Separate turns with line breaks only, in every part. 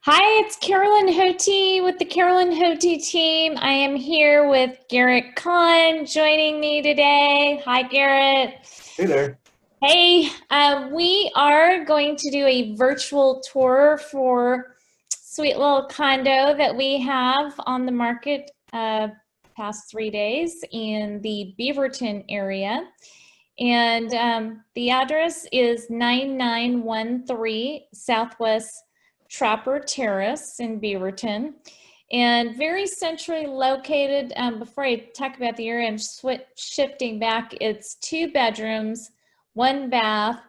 Hi, it's Carolyn Hoty with the Carolyn Hoty team. I am here with Garrett Conn joining me today. Hi, Garrett.
Hey there.
Hey, we are going to do a virtual tour for sweet little condo that we have on the market past 3 days in the Beaverton area. And the address is 9913 Southwest Trapper Terrace in Beaverton. And very centrally located. Before I talk about the area, I'm shifting back. It's 2 bedrooms, 1 bath,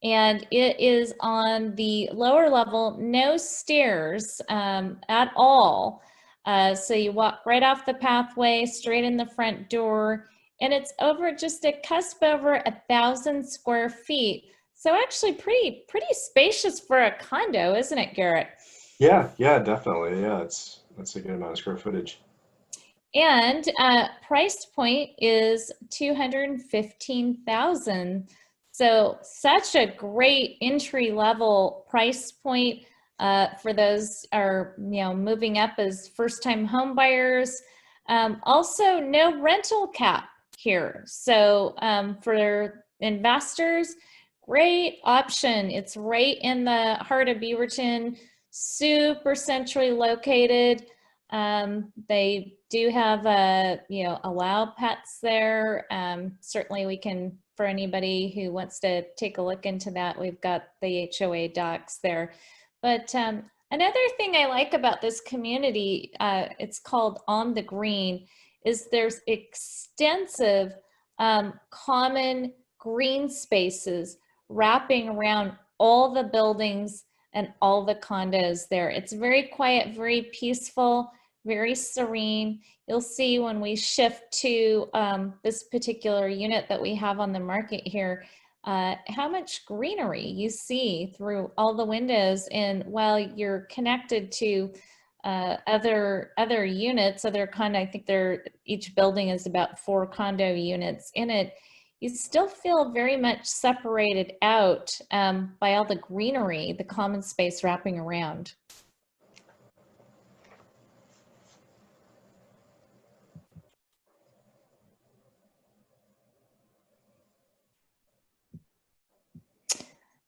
and it is on the lower level, no stairs at all. So you walk right off the pathway, straight in the front door, and it's over just a cusp over 1,000 square feet. So actually pretty spacious for a condo, isn't it, Garrett?
Yeah, definitely. Yeah, that's a good amount of square footage.
And price point is 215,000. So such a great entry level price point for those are moving up as first time home buyers. Also, no rental cap here. So for investors, great option. It's right in the heart of Beaverton, super centrally located. They do have allow pets there. Certainly we can, for anybody who wants to take a look into that, we've got the HOA docs there. But another thing I like about this community, it's called On the Green, is there's extensive common green spaces wrapping around all the buildings and all the condos there. It's very quiet, very peaceful, very serene. You'll see when we shift to this particular unit that we have on the market here, how much greenery you see through all the windows. And while you're connected to other units, other condo, I think each building is about 4 condo units in it, you still feel very much separated out by all the greenery, the common space wrapping around.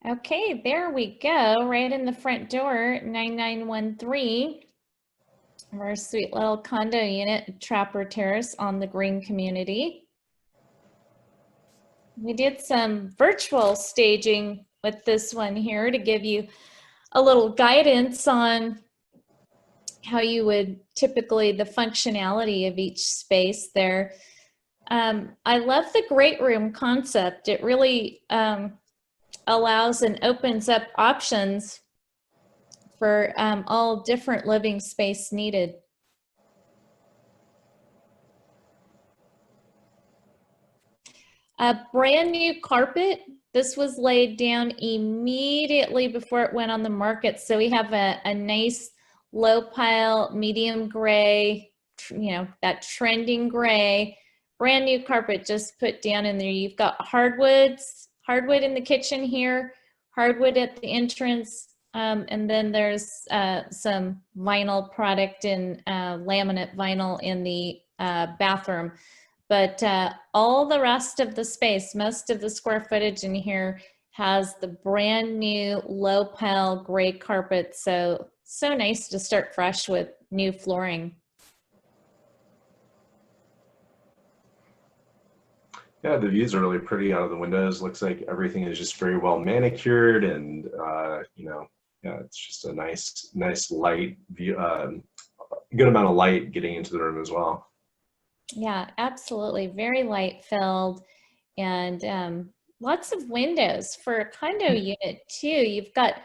Okay, there we go, right in the front door, 9913. Our sweet little condo unit, Trapper Terrace on the Green community. We did some virtual staging with this one here to give you a little guidance on how you would typically, the functionality of each space there. I love the great room concept. It really allows and opens up options for all different living space needed. A brand new carpet. This was laid down immediately before it went on the market. So we have a nice low pile, medium gray, that trending gray, brand new carpet just put down in there. You've got hardwood in the kitchen here, hardwood at the entrance, and then there's some vinyl product in laminate vinyl in the bathroom. But all the rest of the space, most of the square footage in here has the brand new low pile gray carpet. So nice to start fresh with new flooring.
Yeah, the views are really pretty out of the windows. Looks like everything is just very well manicured, and yeah, it's just a nice light view, good amount of light getting into the room as well.
Yeah, absolutely. Very light filled, and lots of windows for a condo unit too. You've got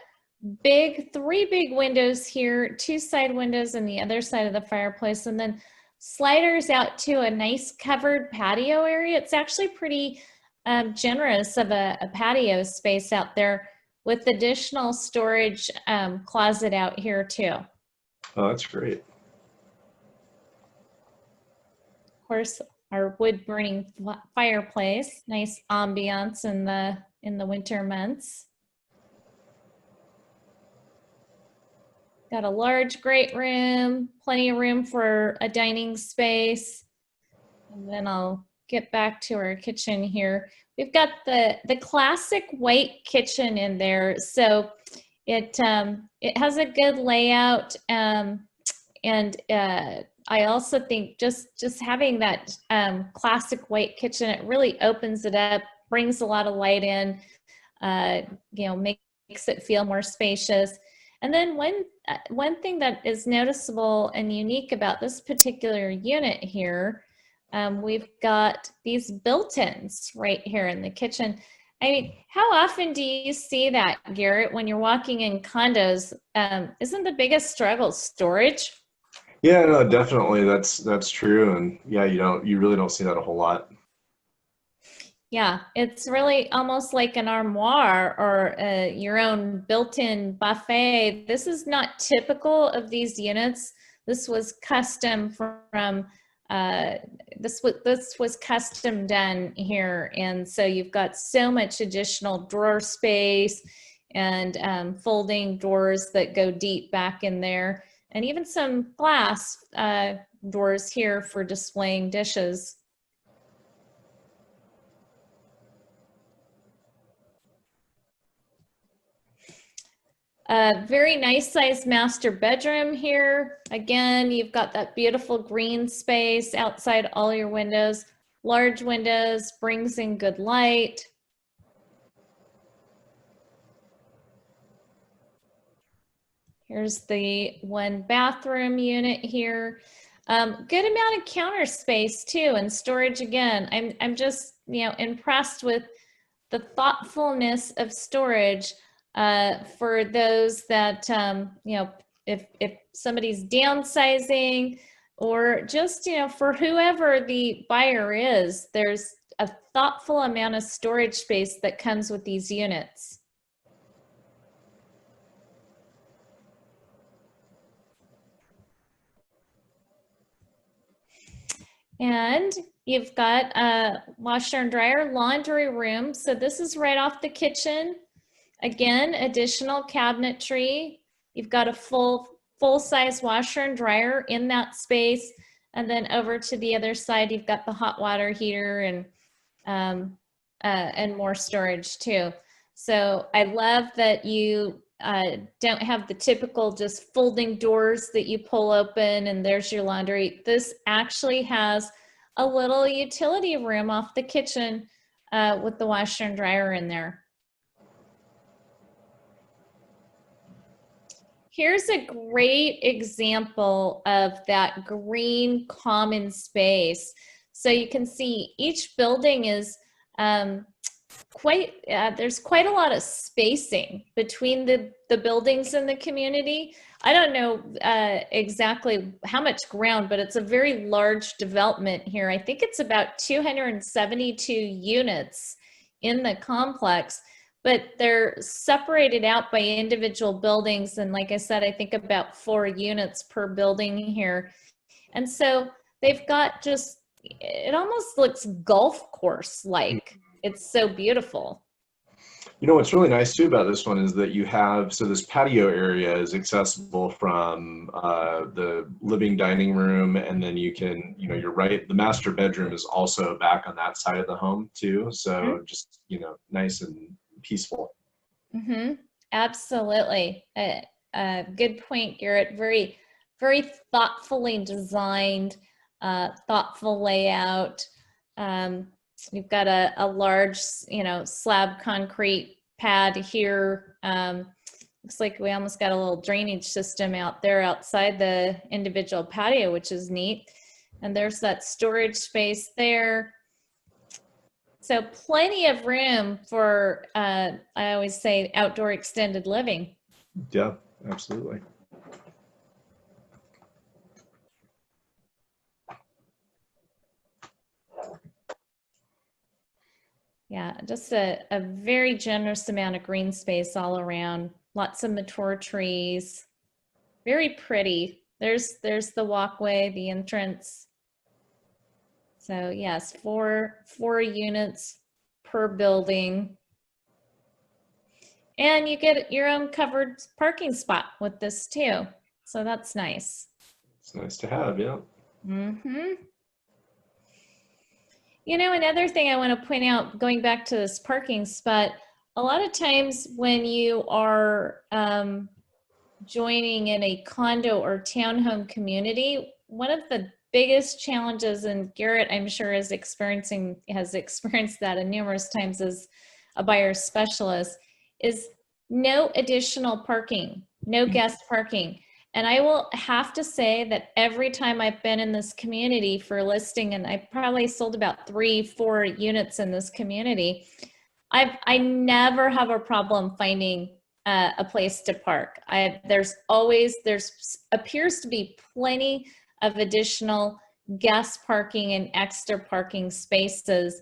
3 big windows here, 2 side windows on the other side of the fireplace, and then sliders out to a nice covered patio area. It's actually pretty generous of a patio space out there with additional storage closet out here too.
Oh, that's great.
Of course, our wood burning fireplace, nice ambiance in the winter months. Got a large great room, plenty of room for a dining space. And then I'll get back to our kitchen here. We've got the classic white kitchen in there. So it has a good layout. And I also think just having that classic white kitchen, it really opens it up, brings a lot of light in, makes it feel more spacious. And then one thing that is noticeable and unique about this particular unit here, we've got these built-ins right here in the kitchen. I mean, how often do you see that, Garrett, when you're walking in condos? Isn't the biggest struggle storage?
Yeah, no, definitely. That's true. And yeah, you really don't see that a whole lot.
Yeah, it's really almost like an armoire or your own built-in buffet. This is not typical of these units. This was custom from this was custom done here, and so you've got so much additional drawer space and folding doors that go deep back in there, and even some glass doors here for displaying dishes. Very nice sized master bedroom here. Again, you've got that beautiful green space outside all your windows. Large windows, brings in good light. Here's the one bathroom unit here. Good amount of counter space too, and storage again. I'm just impressed with the thoughtfulness of storage for those that if somebody's downsizing, or just for whoever the buyer is, there's a thoughtful amount of storage space that comes with these units. And you've got a washer and dryer, laundry room. So this is right off the kitchen. Again, additional cabinetry. You've got a full-size washer and dryer in that space. And then over to the other side, you've got the hot water heater and more storage too. So I love that you don't have the typical just folding doors that you pull open and there's your laundry. This actually has a little utility room off the kitchen with the washer and dryer in there. Here's a great example of that green common space. So you can see each building is there's quite a lot of spacing between the buildings in the community. I don't know exactly how much ground, but it's a very large development here. I think it's about 272 units in the complex, but they're separated out by individual buildings. And like I said, I think about 4 units per building here. And so they've got just, it almost looks golf course-like. It's so beautiful.
What's really nice too about this one is that you have, so this patio area is accessible from the living dining room, and then you can, you're right, the master bedroom is also back on that side of the home too. So just, nice and peaceful.
Mm-hmm. Absolutely. Good point, Garrett. Very, very thoughtfully designed, thoughtful layout. We've got a large, slab concrete pad here. Looks like we almost got a little drainage system out there outside the individual patio, which is neat. And there's that storage space there. So plenty of room for, I always say, outdoor extended living.
Yeah, absolutely.
Yeah, just a very generous amount of green space all around. Lots of mature trees. Very pretty. There's the walkway, the entrance. So yes, four units per building. And you get your own covered parking spot with this too. So that's nice.
It's nice to have, yeah.
Mm-hmm. You know, another thing I want to point out, going back to this parking spot, a lot of times when you are joining in a condo or townhome community, one of the biggest challenges, and Garrett, I'm sure, has experienced that numerous times as a buyer specialist, is no additional parking, no guest parking. And I will have to say that every time I've been in this community for listing, and I probably sold about 3-4 units in this community, I never have a problem finding a place to park. There's appears to be plenty of additional guest parking and extra parking spaces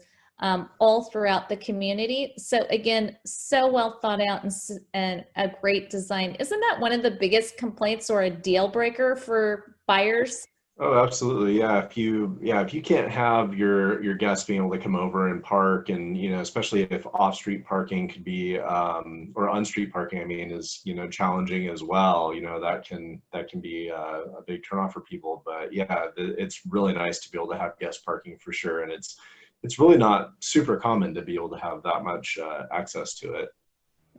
all throughout the community. So again, so well thought out and a great design. Isn't that one of the biggest complaints or a deal breaker for buyers?
Oh, absolutely. Yeah. If you can't have your guests being able to come over and park, and, you know, especially if off-street parking could be, or on-street parking, I mean, is, you know, challenging as well, you know, that can be a big turnoff for people. But yeah, it's really nice to be able to have guest parking for sure. And it's really not super common to be able to have that much access to it.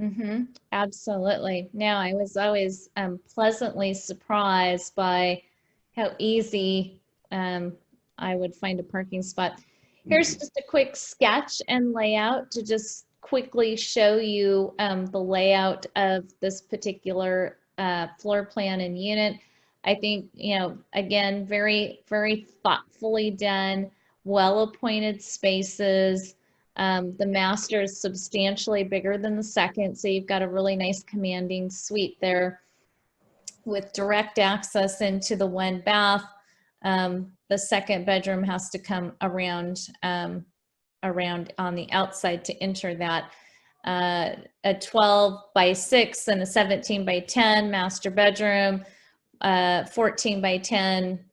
Mm-hmm. Absolutely. Now, I was always pleasantly surprised by how easy I would find a parking spot. Here's just a quick sketch and layout to just quickly show you the layout of this particular floor plan and unit. I think, you know, again, very, very thoughtfully done, well-appointed spaces. The master is substantially bigger than the second, so you've got a really nice commanding suite there with direct access into the one bath. The second bedroom has to come around on the outside to enter that. A 12 by 6 and a 17 by 10 master bedroom, 14 by 10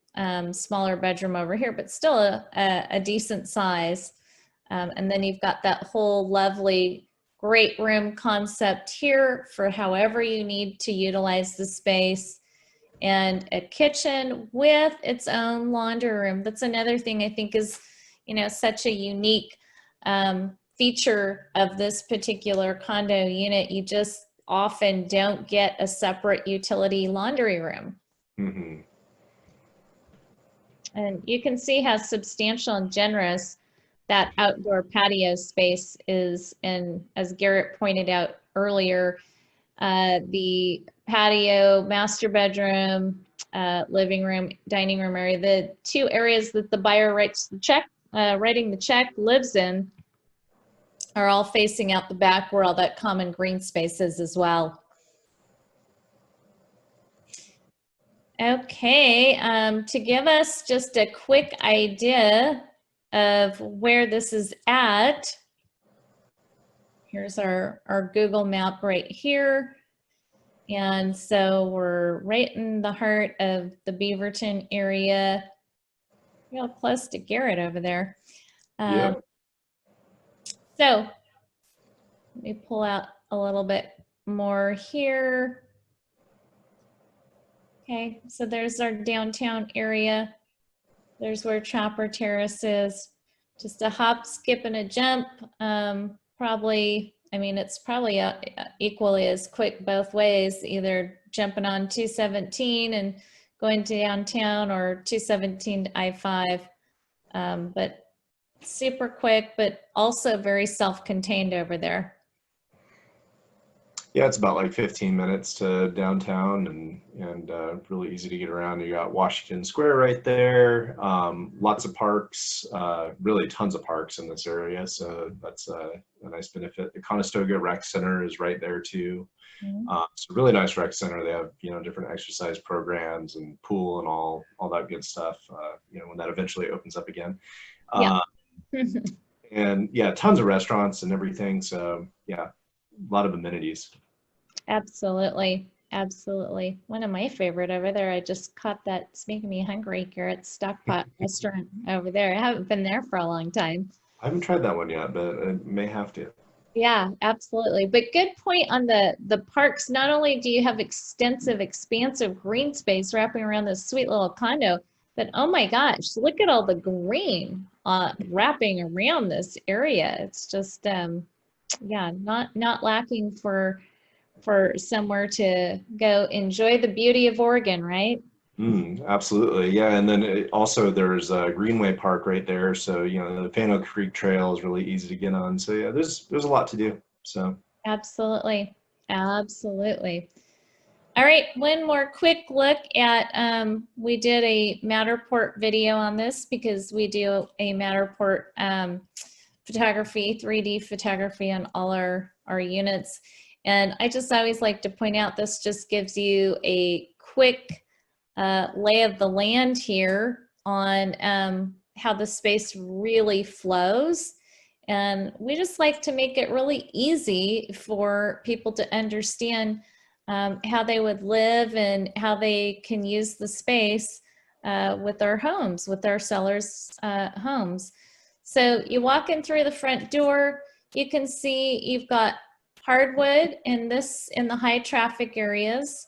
smaller bedroom over here, but still a decent size. And then you've got that whole lovely great room concept here for however you need to utilize the space, and a kitchen with its own laundry room. That's another thing I think is, you know, such a unique feature of this particular condo unit. You just often don't get a separate utility laundry room.
Mm-hmm.
And you can see how substantial and generous that outdoor patio space is. And as Garrett pointed out earlier, the patio, master bedroom, living room, dining room area, the two areas that the buyer writing the check lives in, are all facing out the back where all that common green space is as well. Okay, to give us just a quick idea of where this is at, here's our Google map right here. And so we're right in the heart of the Beaverton area, real close to Garrett over there.
Yeah.
So let me pull out a little bit more here. Okay, so there's our downtown area. There's where Trapper Terrace is. Just a hop, skip, and a jump. Probably, I mean, it's probably equally as quick both ways, either jumping on 217 and going to downtown, or 217 to I-5. But super quick, but also very self-contained over there.
Yeah, it's about like 15 minutes to downtown, and really easy to get around. You got Washington Square right there. Lots of parks, really tons of parks in this area. So that's a nice benefit. The Conestoga Rec Center is right there too.
Mm-hmm.
It's a really nice rec center. They have, you know, different exercise programs and pool and all that good stuff. You know, when that eventually opens up again.
Yeah.
And yeah, tons of restaurants and everything. So yeah, a lot of amenities.
Absolutely. Absolutely. One of my favorite over there, I just caught that, it's making me hungry, Garrett's Stockpot restaurant over there. I haven't been there for a long time.
I haven't tried that one yet, but I may have to.
Yeah, absolutely. But good point on the parks. Not only do you have extensive, expansive green space wrapping around this sweet little condo, but oh my gosh, look at all the green wrapping around this area. It's just yeah, not lacking for somewhere to go enjoy the beauty of Oregon, right?
Absolutely, yeah. And then also there's a Greenway Park right there, so you know the Fano Creek Trail is really easy to get on. So yeah, there's a lot to do. So
Absolutely. Absolutely. All right, one more quick look at, we did a Matterport video on this because we do a Matterport photography, 3D photography on all our units. And I just always like to point out this just gives you a quick lay of the land here on how the space really flows. And we just like to make it really easy for people to understand how they would live and how they can use the space with our homes, with our sellers' homes. So you walk in through the front door, you can see you've got hardwood in the high traffic areas.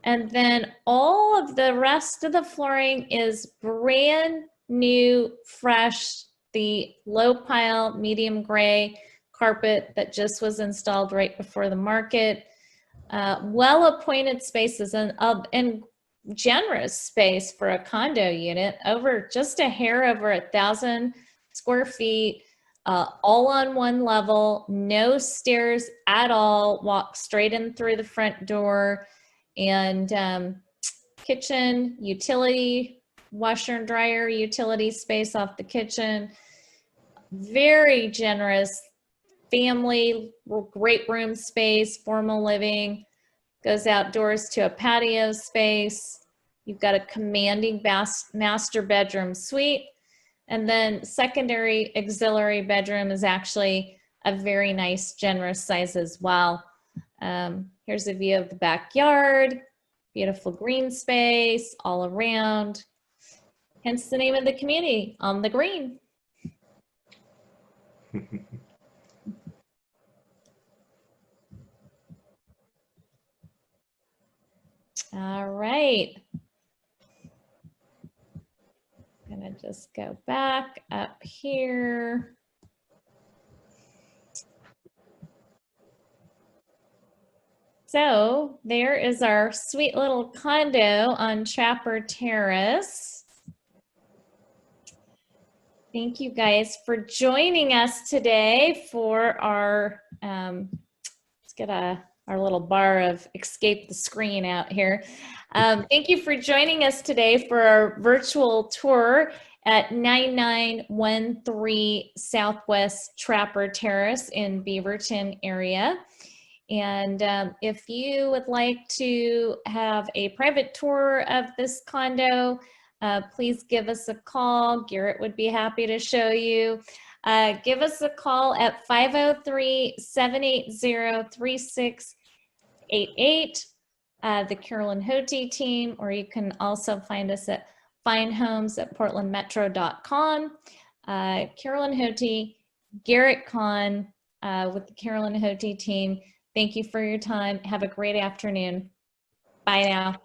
And then all of the rest of the flooring is brand new, fresh, the low pile, medium gray carpet that just was installed right before the market. Well-appointed spaces and generous space for a condo unit, over just a hair over 1,000 square feet, all on one level, no stairs at all, walk straight in through the front door, and kitchen, utility, washer and dryer, utility space off the kitchen. Very generous family, great room space, formal living, goes outdoors to a patio space. You've got a commanding master bedroom suite. And then secondary auxiliary bedroom is actually a very nice, generous size as well. Here's a view of the backyard, beautiful green space all around. Hence the name of the community, On the Green. All right. I'm gonna just go back up here. So there is our sweet little condo on Trapper Terrace. Thank you guys for joining us today for our, let's get our little bar of escape the screen out here. Thank you for joining us today for our virtual tour at 9913 Southwest Trapper Terrace in Beaverton area. And if you would like to have a private tour of this condo, please give us a call. Garrett would be happy to show you. Give us a call at 503-780-3688, the Carolyn Hoty team, or you can also find us at findhomes@portlandmetro.com. Carolyn Hoty, Garrett Conn with the Carolyn Hoty team. Thank you for your time. Have a great afternoon. Bye now.